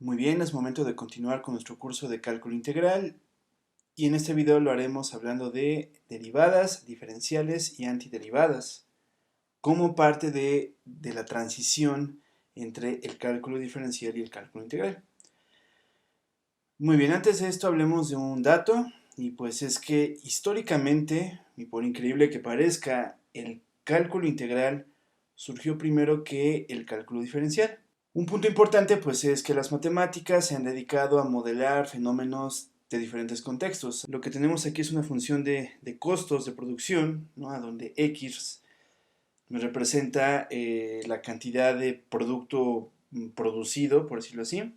Muy bien, es momento de continuar con nuestro curso de cálculo integral y en este video lo haremos hablando de derivadas, diferenciales y antiderivadas como parte de la transición entre el cálculo diferencial y el cálculo integral. Muy bien, antes de esto hablemos de un dato y pues es que históricamente, y por increíble que parezca, el cálculo integral surgió primero que el cálculo diferencial. Un punto importante pues es que las matemáticas se han dedicado a modelar fenómenos de diferentes contextos. Lo que tenemos aquí es una función de costos de producción, ¿no? A donde X me representa la cantidad de producto producido, por decirlo así.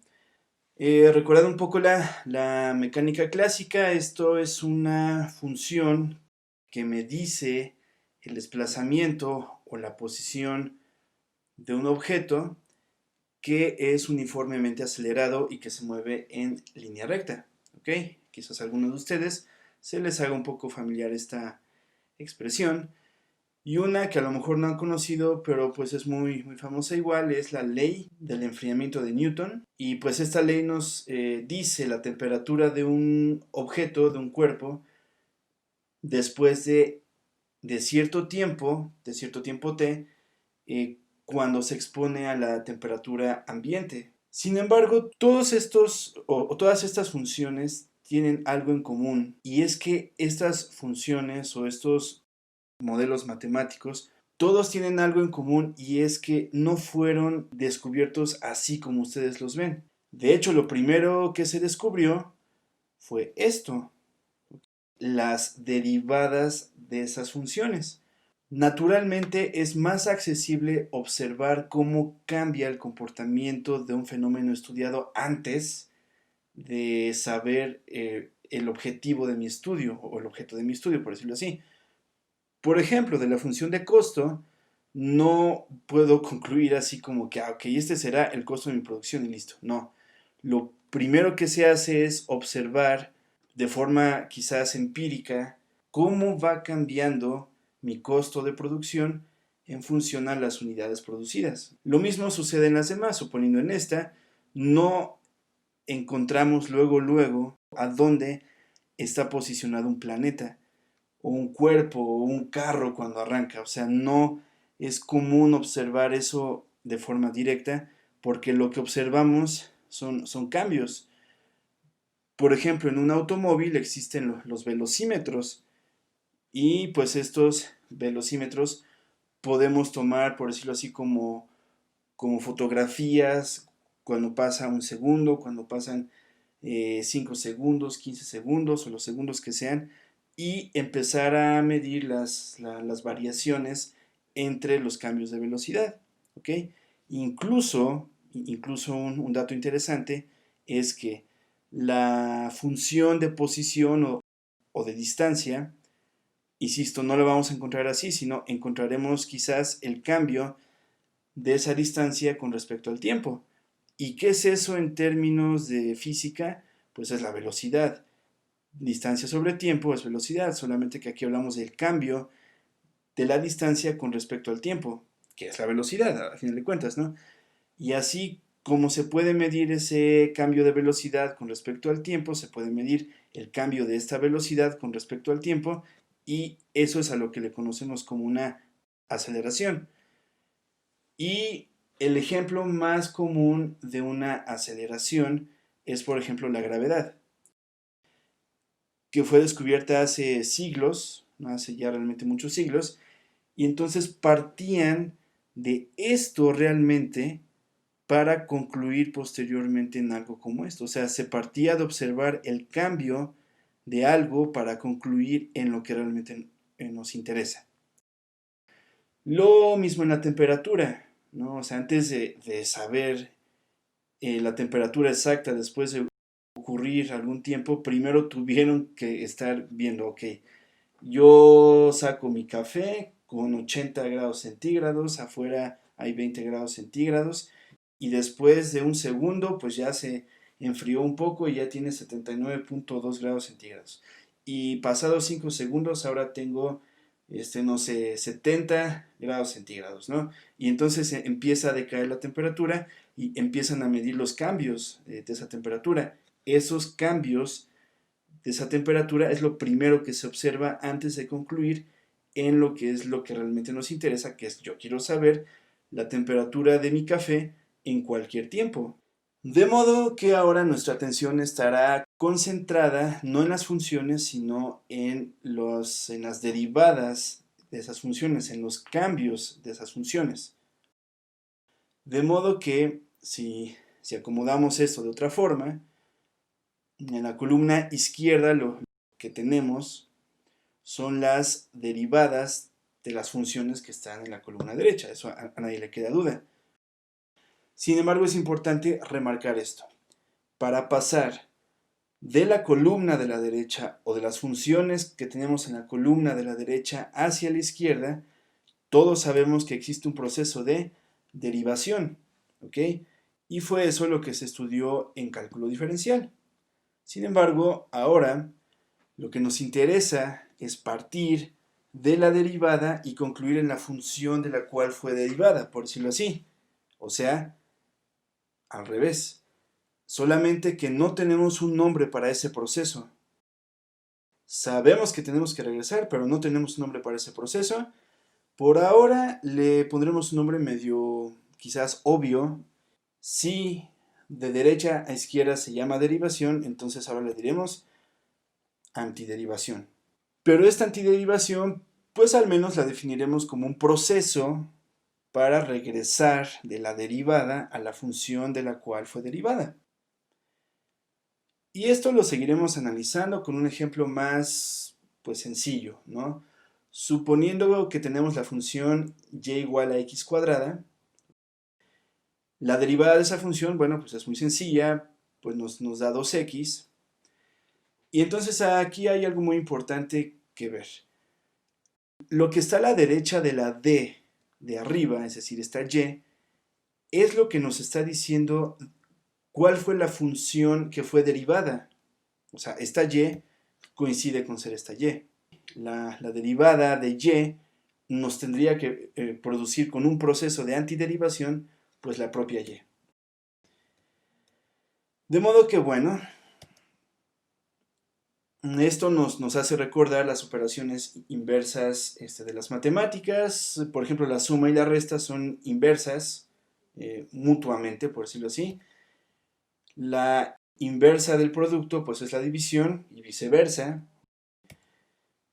Recordando un poco la mecánica clásica, esto es una función que me dice el desplazamiento o la posición de un objeto que es uniformemente acelerado y que se mueve en línea recta. ¿Ok? Quizás a algunos de ustedes se les haga un poco familiar esta expresión. Y una que a lo mejor no han conocido, pero pues es muy famosa igual, es la ley del enfriamiento de Newton. Y pues esta ley nos dice la temperatura de un objeto, de un cuerpo, después de cierto tiempo t, cuando se expone a la temperatura ambiente. Sin embargo, todos estos o todas estas funciones tienen algo en común y es que estas funciones o estos modelos matemáticos todos tienen algo en común y es que no fueron descubiertos así como ustedes los ven. De hecho, lo primero que se descubrió fue esto, las derivadas de esas funciones. Naturalmente es más accesible observar cómo cambia el comportamiento de un fenómeno estudiado antes de saber el objetivo de mi estudio o el objeto de mi estudio, por decirlo así. Por ejemplo, de la función de costo, no puedo concluir así como que, ok, este será el costo de mi producción y listo. No. Lo primero que se hace es observar de forma quizás empírica cómo va cambiando mi costo de producción en función a las unidades producidas. Lo mismo sucede en las demás, suponiendo en esta, no encontramos luego a dónde está posicionado un planeta o un cuerpo o un carro cuando arranca. O sea, no es común observar eso de forma directa porque lo que observamos son cambios. Por ejemplo, en un automóvil existen los velocímetros y pues estos velocímetros podemos tomar, por decirlo así, como fotografías cuando pasa un segundo, cuando pasan 5 segundos, 15 segundos o los segundos que sean y empezar a medir las variaciones entre los cambios de velocidad. ¿Ok? Incluso un dato interesante es que la función de posición o de distancia, insisto, no la vamos a encontrar así, sino encontraremos quizás el cambio de esa distancia con respecto al tiempo. ¿Y qué es eso en términos de física? Pues es la velocidad. Distancia sobre tiempo es velocidad, solamente que aquí hablamos del cambio de la distancia con respecto al tiempo, que es la velocidad, a fin de cuentas, ¿no? Y así como se puede medir ese cambio de velocidad con respecto al tiempo, se puede medir el cambio de esta velocidad con respecto al tiempo, y eso es a lo que le conocemos como una aceleración. Y el ejemplo más común de una aceleración es, por ejemplo, la gravedad, que fue descubierta hace siglos, ¿no? Hace ya realmente muchos siglos, y entonces partían de esto realmente para concluir posteriormente en algo como esto. O sea, se partía de observar el cambio de algo para concluir en lo que realmente nos interesa. Lo mismo en la temperatura, ¿no? O sea, antes de saber la temperatura exacta después de ocurrir algún tiempo, primero tuvieron que estar viendo, ok, yo saco mi café con 80 grados centígrados, afuera hay 20 grados centígrados, y después de un segundo, pues ya se enfrió un poco y ya tiene 79.2 grados centígrados. Y pasados 5 segundos, ahora tengo, no sé, 70 grados centígrados, ¿no? Y entonces empieza a decaer la temperatura, y empiezan a medir los cambios de esa temperatura. Esos cambios de esa temperatura es lo primero que se observa antes de concluir en lo que es lo que realmente nos interesa, que es yo quiero saber la temperatura de mi café en cualquier tiempo. De modo que ahora nuestra atención estará concentrada no en las funciones, sino en las derivadas de esas funciones, en los cambios de esas funciones. De modo que si acomodamos esto de otra forma, en la columna izquierda lo que tenemos son las derivadas de las funciones que están en la columna derecha. Eso a nadie le queda duda. Sin embargo, es importante remarcar esto. Para pasar de la columna de la derecha o de las funciones que tenemos en la columna de la derecha hacia la izquierda, todos sabemos que existe un proceso de derivación, ¿ok? Y fue eso lo que se estudió en cálculo diferencial. Sin embargo, ahora lo que nos interesa es partir de la derivada y concluir en la función de la cual fue derivada, por decirlo así. O sea, al revés. Solamente que no tenemos un nombre para ese proceso. Sabemos que tenemos que regresar, pero no tenemos un nombre para ese proceso. Por ahora le pondremos un nombre medio quizás obvio. Si de derecha a izquierda se llama derivación, entonces ahora le diremos antiderivación. Pero esta antiderivación, pues al menos la definiremos como un proceso para regresar de la derivada a la función de la cual fue derivada. Y esto lo seguiremos analizando con un ejemplo más, pues sencillo, ¿no? Suponiendo que tenemos la función y igual a x cuadrada, la derivada de esa función, bueno, pues es muy sencilla, pues nos da 2x. Y entonces aquí hay algo muy importante que ver. Lo que está a la derecha de la d de arriba, es decir, esta y, es lo que nos está diciendo cuál fue la función que fue derivada. O sea, esta y coincide con ser esta y. La derivada de y nos tendría que producir con un proceso de antiderivación, pues la propia y. De modo que, bueno, esto nos hace recordar las operaciones inversas de las matemáticas. Por ejemplo, la suma y la resta son inversas mutuamente, por decirlo así. La inversa del producto, pues es la división y viceversa.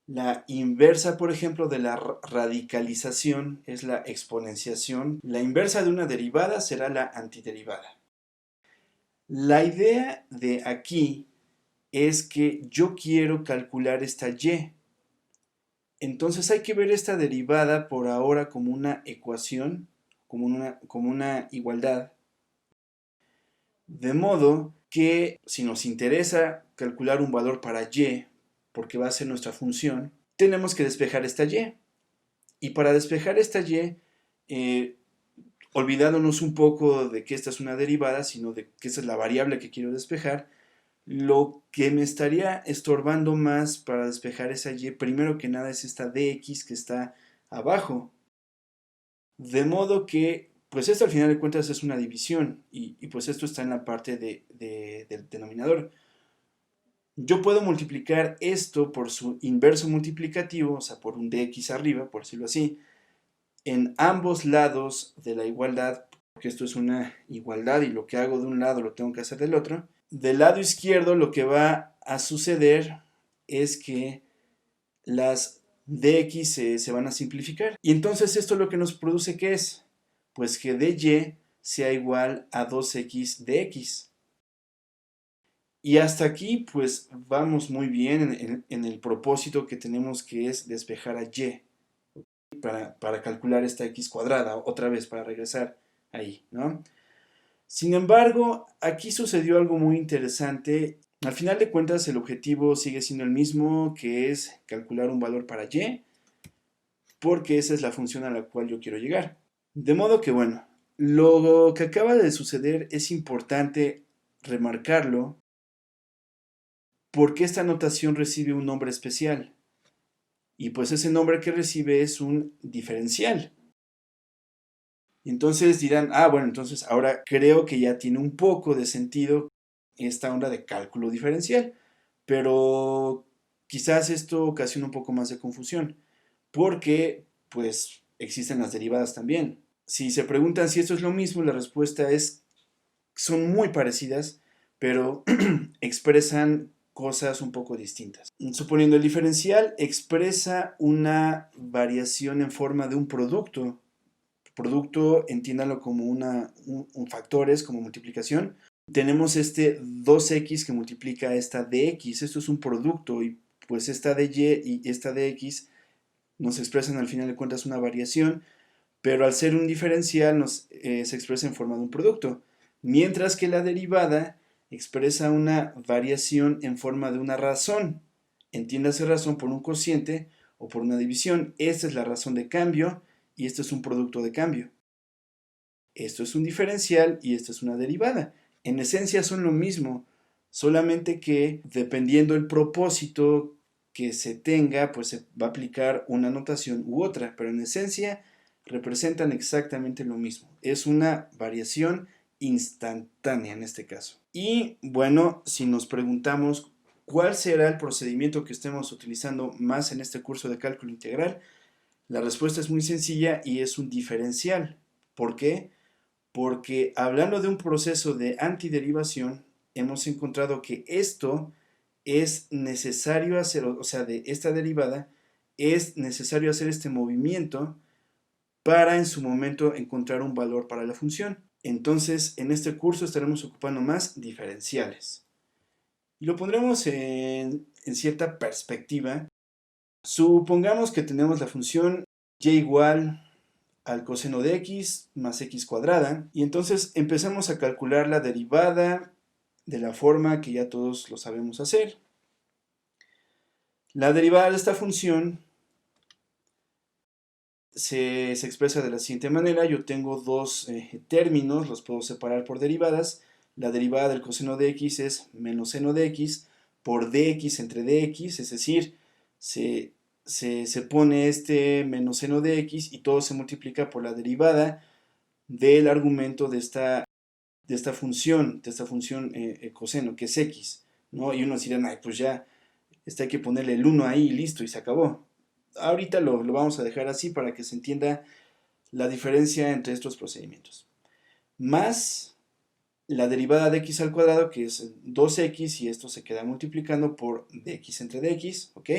La inversa, por ejemplo, de la radicalización es la exponenciación. La inversa de una derivada será la antiderivada. La idea de aquí es que yo quiero calcular esta y. Entonces hay que ver esta derivada por ahora como una ecuación, como una igualdad. De modo que si nos interesa calcular un valor para y, porque va a ser nuestra función, tenemos que despejar esta y. Y para despejar esta y, olvidándonos un poco de que esta es una derivada, sino de que esta es la variable que quiero despejar, lo que me estaría estorbando más para despejar esa y, primero que nada, es esta dx que está abajo. De modo que, pues esto al final de cuentas es una división, y pues esto está en la parte del denominador. Yo puedo multiplicar esto por su inverso multiplicativo, o sea, por un dx arriba, por decirlo así, en ambos lados de la igualdad, porque esto es una igualdad y lo que hago de un lado lo tengo que hacer del otro. Del lado izquierdo lo que va a suceder es que las dx se van a simplificar. Y entonces esto lo que nos produce, ¿qué es? Pues que dy sea igual a 2x dx. Y hasta aquí pues vamos muy bien en el propósito que tenemos, que es despejar a y para calcular esta x cuadrada, otra vez para regresar ahí, ¿no? Sin embargo, aquí sucedió algo muy interesante. Al final de cuentas el objetivo sigue siendo el mismo, que es calcular un valor para y, porque esa es la función a la cual yo quiero llegar. De modo que bueno, lo que acaba de suceder es importante remarcarlo, porque esta notación recibe un nombre especial. Y pues ese nombre que recibe es un diferencial. Y entonces dirán, ah, bueno, entonces ahora creo que ya tiene un poco de sentido esta onda de cálculo diferencial, pero quizás esto ocasiona un poco más de confusión, porque pues existen las derivadas también. Si se preguntan si esto es lo mismo, la respuesta es, son muy parecidas, pero expresan cosas un poco distintas. Suponiendo el diferencial expresa una variación en forma de un producto. Producto, entiéndalo como un factores, como multiplicación. Tenemos este 2x que multiplica esta dx. Esto es un producto y pues esta dy y esta dx nos expresan al final de cuentas una variación, pero al ser un diferencial se expresa en forma de un producto, mientras que la derivada expresa una variación en forma de una razón. Entiéndase razón por un cociente o por una división. Esta es la razón de cambio y esto es un producto de cambio. Esto es un diferencial y esto es una derivada. En esencia son lo mismo, solamente que dependiendo el propósito que se tenga, pues se va a aplicar una notación u otra, pero en esencia representan exactamente lo mismo. Es una variación instantánea en este caso. Y bueno, si nos preguntamos cuál será el procedimiento que estemos utilizando más en este curso de cálculo integral, la respuesta es muy sencilla y es un diferencial. ¿Por qué? Porque hablando de un proceso de antiderivación, hemos encontrado que esto es necesario hacer, o sea, de esta derivada, es necesario hacer este movimiento para en su momento encontrar un valor para la función. Entonces, en este curso estaremos ocupando más diferenciales. Y lo pondremos en cierta perspectiva. Supongamos que tenemos la función y igual al coseno de x más x cuadrada, y entonces empezamos a calcular la derivada de la forma que ya todos lo sabemos hacer. La derivada de esta función se expresa de la siguiente manera. Yo tengo dos términos, los puedo separar por derivadas. La derivada del coseno de x es menos seno de x por dx entre dx, es decir, se pone este menos seno de x y todo se multiplica por la derivada del argumento de esta función, coseno, que es x, ¿no? Y unos dirán, ay, pues ya, hay que ponerle el 1 ahí y listo, y se acabó. Ahorita lo vamos a dejar así para que se entienda la diferencia entre estos procedimientos. Más la derivada de x al cuadrado, que es 2x, y esto se queda multiplicando por dx entre dx, ¿ok?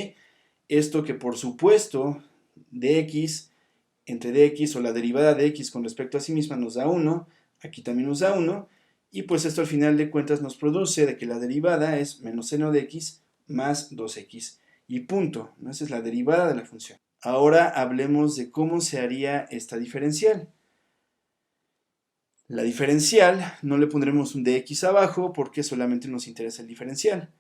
Esto que por supuesto, dx entre dx o la derivada de x con respecto a sí misma nos da 1, aquí también nos da 1, y pues esto al final de cuentas nos produce de que la derivada es menos seno de x más 2x, y punto. Esa es la derivada de la función. Ahora hablemos de cómo se haría esta diferencial. La diferencial no le pondremos un dx abajo porque solamente nos interesa el diferencial.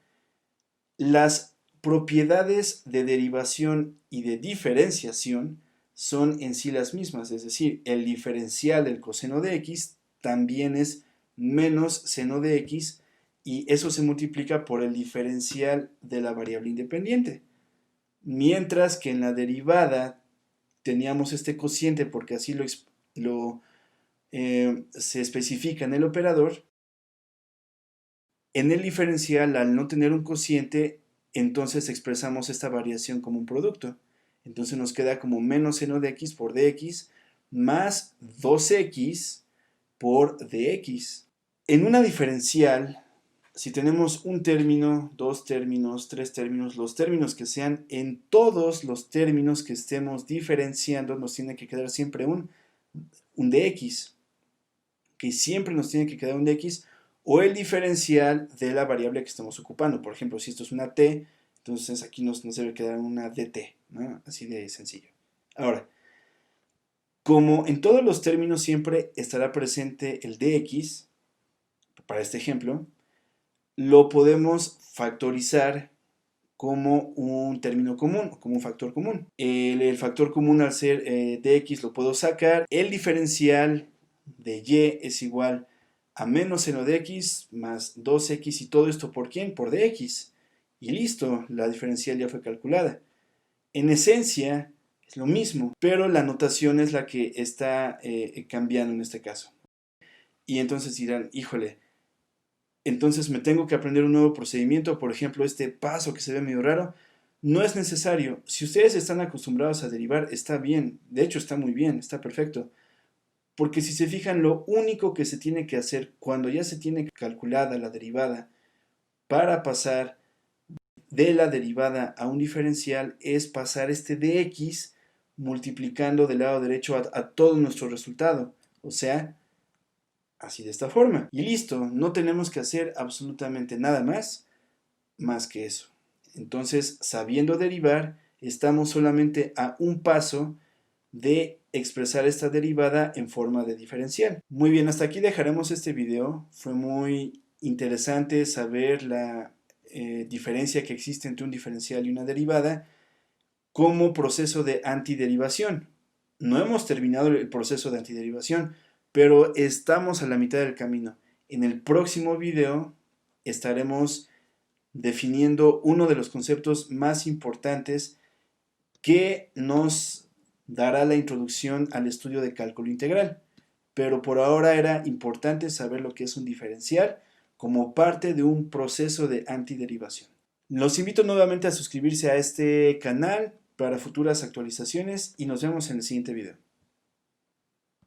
Las propiedades de derivación y de diferenciación son en sí las mismas, es decir, el diferencial del coseno de x también es menos seno de x y eso se multiplica por el diferencial de la variable independiente. Mientras que en la derivada teníamos este cociente porque así se especifica en el operador, en el diferencial al no tener un cociente, entonces expresamos esta variación como un producto. Entonces nos queda como menos seno de x por dx más 2x por dx. En una diferencial, si tenemos un término, dos términos, tres términos, los términos que sean, en todos los términos que estemos diferenciando nos tiene que quedar siempre un dx, que siempre nos tiene que quedar un dx o el diferencial de la variable que estamos ocupando. Por ejemplo, si esto es una t, entonces aquí nos debe quedar una dt, ¿no? Así de sencillo. Ahora, como en todos los términos siempre estará presente el dx, para este ejemplo, lo podemos factorizar como un término común, como un factor común. El factor común al ser dx lo puedo sacar. El diferencial de y es igual a menos seno de x más 2x y todo esto ¿por quién? Por dx. Y listo, la diferencial ya fue calculada. En esencia, Es lo mismo, pero la notación es la que está cambiando en este caso. Y entonces dirán, híjole, entonces me tengo que aprender un nuevo procedimiento, por ejemplo, este paso que se ve medio raro. No es necesario. Si ustedes están acostumbrados a derivar, está bien. De hecho, está muy bien, está perfecto. Porque si se fijan, lo único que se tiene que hacer cuando ya se tiene calculada la derivada para pasar de la derivada a un diferencial es pasar este dx multiplicando del lado derecho a todo nuestro resultado. O sea, así de esta forma. Y listo, no tenemos que hacer absolutamente nada más que eso. Entonces, sabiendo derivar, estamos solamente a un paso de expresar esta derivada en forma de diferencial. Muy bien, hasta aquí dejaremos este video. Fue muy interesante saber la diferencia que existe entre un diferencial y una derivada como proceso de antiderivación. No hemos terminado el proceso de antiderivación, pero estamos a la mitad del camino. En el próximo video estaremos definiendo uno de los conceptos más importantes que nos dará la introducción al estudio de cálculo integral. Pero por ahora era importante saber lo que es un diferencial como parte de un proceso de antiderivación. Los invito nuevamente a suscribirse a este canal para futuras actualizaciones y nos vemos en el siguiente video.